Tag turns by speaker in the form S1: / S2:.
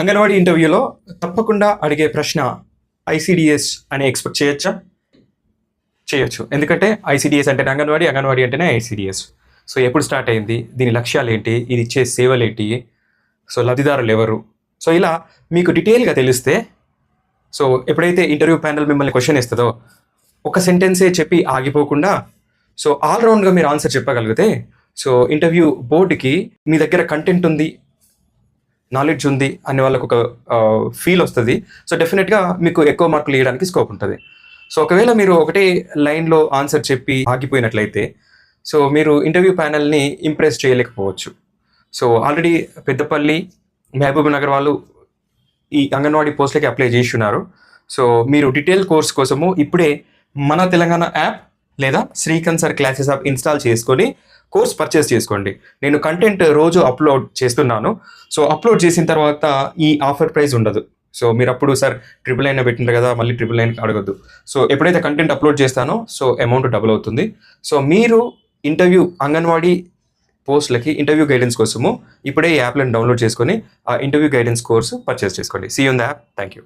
S1: అంగన్వాడీ ఇంటర్వ్యూలో తప్పకుండా అడిగే ప్రశ్న ఐసీడీఎస్ అని ఎక్స్పెక్ట్ చేయొచ్చా? చేయొచ్చు. ఎందుకంటే ఐసీడీఎస్ అంటేనే అంగన్వాడీ, అంగన్వాడీ అంటేనే ఐసీడీఎస్. సో ఎప్పుడు స్టార్ట్ అయింది? దీని లక్ష్యాలేంటి? ఇది ఇచ్చే సేవలేంటి? సో లబ్ధిదారులు ఎవరు? సో ఇలా మీకు డీటెయిల్‌గా తెలిస్తే, సో ఎప్పుడైతే ఇంటర్వ్యూ ప్యానెల్ మిమ్మల్ని క్వెషన్ ఇస్తదో, ఒక సెంటెన్సే చెప్పి ఆగిపోకుండా, సో ఆల్ రౌండ్‌గా మీరు ఆన్సర్ చెప్పగలిగితే, సో ఇంటర్వ్యూ బోర్డ్‌కి మీ దగ్గర కంటెంట్ ఉంది, నాలెడ్జ్ ఉంది అనే వాళ్ళకు ఒక ఫీల్ వస్తుంది. సో డెఫినెట్గా మీకు ఎక్కువ మార్కులు ఇవ్వడానికి స్కోప్ ఉంటుంది. సో ఒకవేళ మీరు ఒకటే లైన్లో ఆన్సర్ చెప్పి ఆగిపోయినట్లయితే, సో మీరు ఇంటర్వ్యూ ప్యానెల్ని ఇంప్రెస్ చేయలేకపోవచ్చు. సో ఆల్రెడీ పెద్దపల్లి, మహబూబ్ నగర్ వాళ్ళు ఈ అంగన్వాడీ పోస్టులకి అప్లై చేసి ఉన్నారు. సో మీరు డీటెయిల్ కోర్స్ కోసము ఇప్పుడే మన తెలంగాణ యాప్ లేదా Srikanth sir classes app install చేసుకొని కోర్స్ పర్చేస్ చేసుకోండి. నేను కంటెంట్ రోజు అప్లోడ్ చేస్తున్నాను. సో అప్లోడ్ చేసిన తర్వాత ఈ ఆఫర్ ప్రైస్ ఉండదు. సో మీరు అప్పుడు సార్ 999 పెట్టినారు కదా, మళ్ళీ 999 అడగద్దు. సో ఎప్పుడైతే కంటెంట్ అప్లోడ్ చేస్తానో సో అమౌంట్ డబుల్ అవుతుంది. సో మీరు ఇంటర్వ్యూ అంగన్వాడీ పోస్టులకి ఇంటర్వ్యూ గైడెన్స్ కోసము ఇప్పుడే ఈ యాప్లను డౌన్లోడ్ చేసుకొని ఆ ఇంటర్వ్యూ గైడెన్స్ కోర్సు పర్చేస్ చేసుకోండి. See you in the app. Thank you.